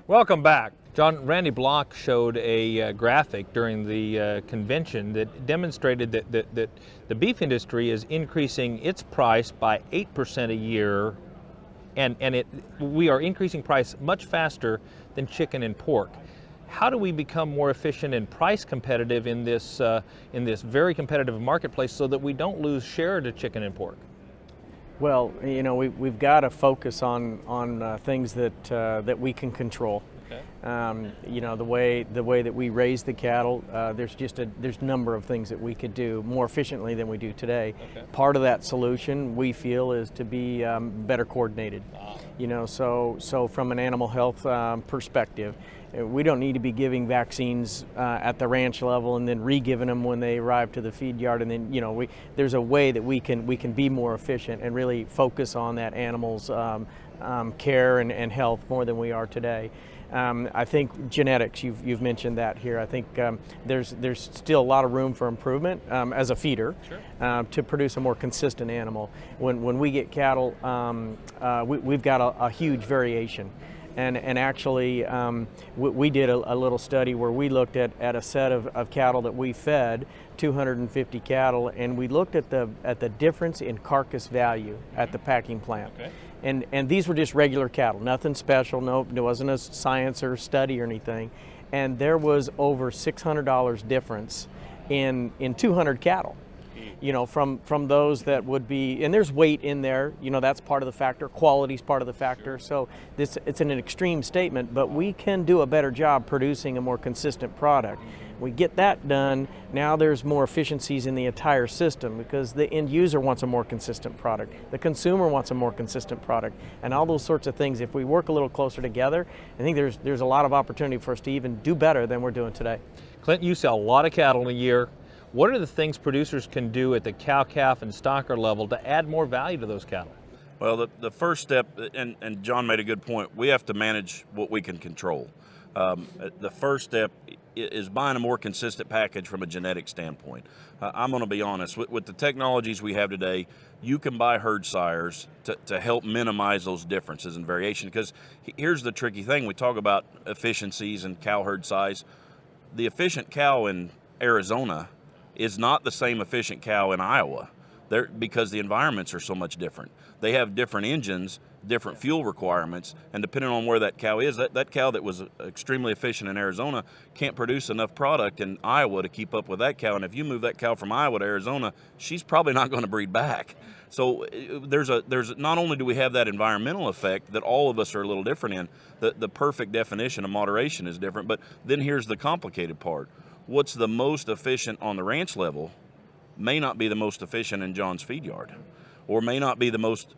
Welcome back. Randy Block showed a graphic during the convention that demonstrated that the beef industry is increasing its price by 8% a year, and we are increasing price much faster than chicken and pork. How do we become more efficient and price competitive in this very competitive marketplace so that we don't lose share to chicken and pork? Well, we've got to focus on things that we can control. Okay. The way that we raise the cattle, there's a number of things that we could do more efficiently than we do today. Okay. Part of that solution, we feel, is to be better coordinated. So from an animal health perspective, we don't need to be giving vaccines at the ranch level and then re-giving them when they arrive to the feed yard. And then there's a way that we can be more efficient and really focus on that animal's care and health more than we are today. I think genetics, you've mentioned that here. I think there's still a lot of room for improvement as a feeder. Sure. To produce a more consistent animal. When we get cattle, we've got a huge variation. And actually, we did a little study where we looked at a set of cattle that we fed, 250 cattle, and we looked at the difference in carcass value at the packing plant. Okay. And these were just regular cattle, nothing special. No, there wasn't a science or study or anything. And there was over $600 difference in 200 cattle. From those that would be, and there's weight in there, that's part of the factor, quality's part of the factor. So it's an extreme statement, but we can do a better job producing a more consistent product. We get that done, now there's more efficiencies in the entire system because the end user wants a more consistent product, the consumer wants a more consistent product, and all those sorts of things. If we work a little closer together, I think there's a lot of opportunity for us to even do better than we're doing today. Clint, you sell a lot of cattle in a year. What are the things producers can do at the cow, calf, and stocker level to add more value to those cattle? Well, the first step, and John made a good point, we have to manage what we can control. The first step is buying a more consistent package from a genetic standpoint. I'm going to be honest, with the technologies we have today, you can buy herd sires to help minimize those differences in variation. Because here's the tricky thing, we talk about efficiencies and cow herd size. The efficient cow in Arizona is not the same efficient cow in Iowa, because the environments are so much different. They have different engines, different fuel requirements, and depending on where that cow is, that cow that was extremely efficient in Arizona can't produce enough product in Iowa to keep up with that cow. And if you move that cow from Iowa to Arizona, she's probably not going to breed back. So there's not only do we have that environmental effect that all of us are a little different in, the perfect definition of moderation is different, but then here's the complicated part. What's the most efficient on the ranch level may not be the most efficient in John's feed yard, or may not be the most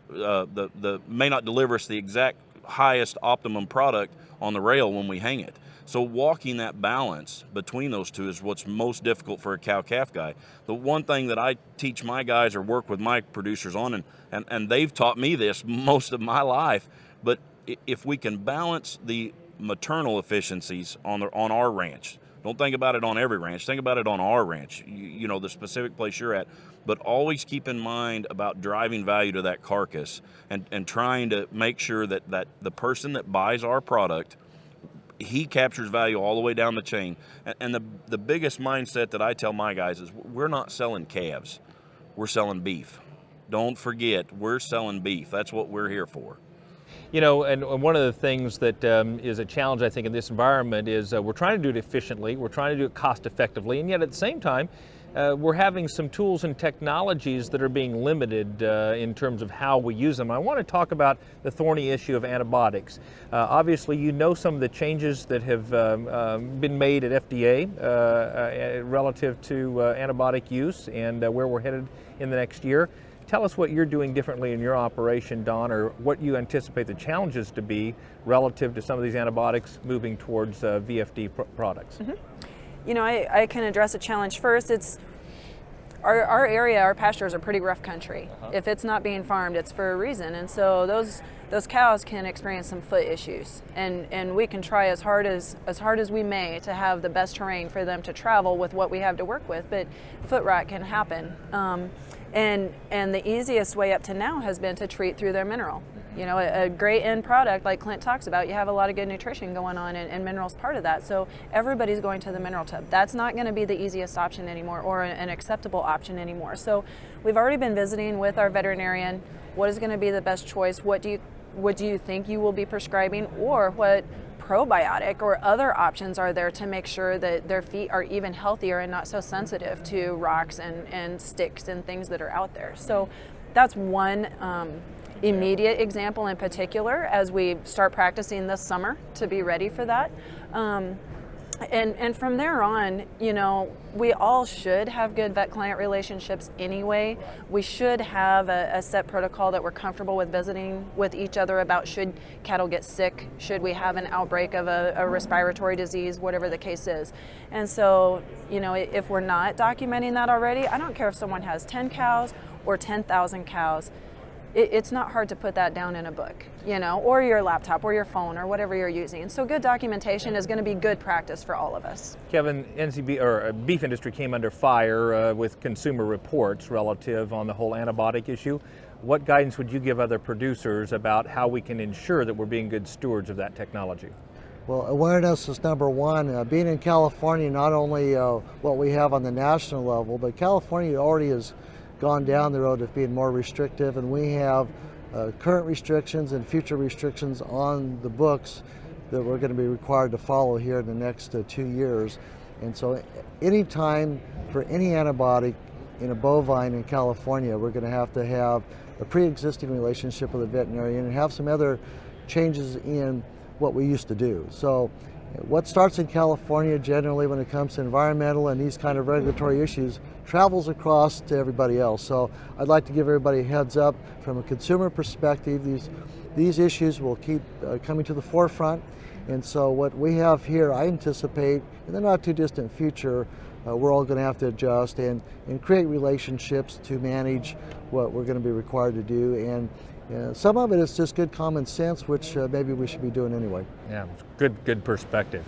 may not deliver us the exact highest optimum product on the rail when we hang it. So walking that balance between those two is what's most difficult for a cow-calf guy. The one thing that I teach my guys or work with my producers on, and they've taught me this most of my life, but if we can balance the maternal efficiencies on our ranch. Don't think about it on every ranch. Think about it on our ranch, the specific place you're at. But always keep in mind about driving value to that carcass and trying to make sure that the person that buys our product, he captures value all the way down the chain. And the biggest mindset that I tell my guys is we're not selling calves. We're selling beef. Don't forget, we're selling beef. That's what we're here for. And one of the things that is a challenge, I think, in this environment is we're trying to do it efficiently, we're trying to do it cost effectively, and yet at the same time, we're having some tools and technologies that are being limited in terms of how we use them. I want to talk about the thorny issue of antibiotics. Obviously, some of the changes that have been made at FDA relative to antibiotic use and where we're headed in the next year. Tell us what you're doing differently in your operation, Don, or what you anticipate the challenges to be relative to some of these antibiotics moving towards VFD products. Mm-hmm. I can address a challenge first. It's our area, our pastures are pretty rough country. If it's not being farmed, it's for a reason. And so those cows can experience some foot issues. And we can try as hard as we may to have the best terrain for them to travel with what we have to work with, but foot rot can happen. And the easiest way up to now has been to treat through their mineral. You know, a great end product like Clint talks about, you have a lot of good nutrition going on, and minerals part of that. So everybody's going to the mineral tub. That's not going to be the easiest option anymore, or an acceptable option anymore. So we've already been visiting with our veterinarian. What is going to be the best choice? What do you think you will be prescribing, or what probiotic or other options are there to make sure that their feet are even healthier and not so sensitive to rocks and sticks and things that are out there. So that's one immediate example in particular as we start practicing this summer to be ready for that. And from there on, you know, we all should have good vet-client relationships anyway. We should have a set protocol that we're comfortable with visiting with each other about. Should cattle get sick? Should we have an outbreak of a respiratory disease, whatever the case is? And so, you know, if we're not documenting that already, I don't care if someone has 10 cows or 10,000 cows. It's not hard to put that down in a book, you know, or your laptop or your phone or whatever you're using. So good documentation is going to be good practice for all of us. Kevin, NCBA or beef industry came under fire with consumer reports relative on the whole antibiotic issue. What guidance would you give other producers about how we can ensure that we're being good stewards of that technology? Well, awareness is number one. Being in California, not only what we have on the national level, but California already has gone down the road of being more restrictive, and we have current restrictions and future restrictions on the books that we're going to be required to follow here in the next 2 years. And so any time for any antibiotic in a bovine in California, we're going to have a pre-existing relationship with a veterinarian and have some other changes in what we used to do. So what starts in California generally when it comes to environmental and these kind of regulatory issues travels across to everybody else. So I'd like to give everybody a heads up from a consumer perspective. These issues will keep coming to the forefront. And so what we have here, I anticipate in the not too distant future, we're all going to have to adjust and create relationships to manage what we're going to be required to do. And some of it is just good common sense, which maybe we should be doing anyway. Yeah, good perspective.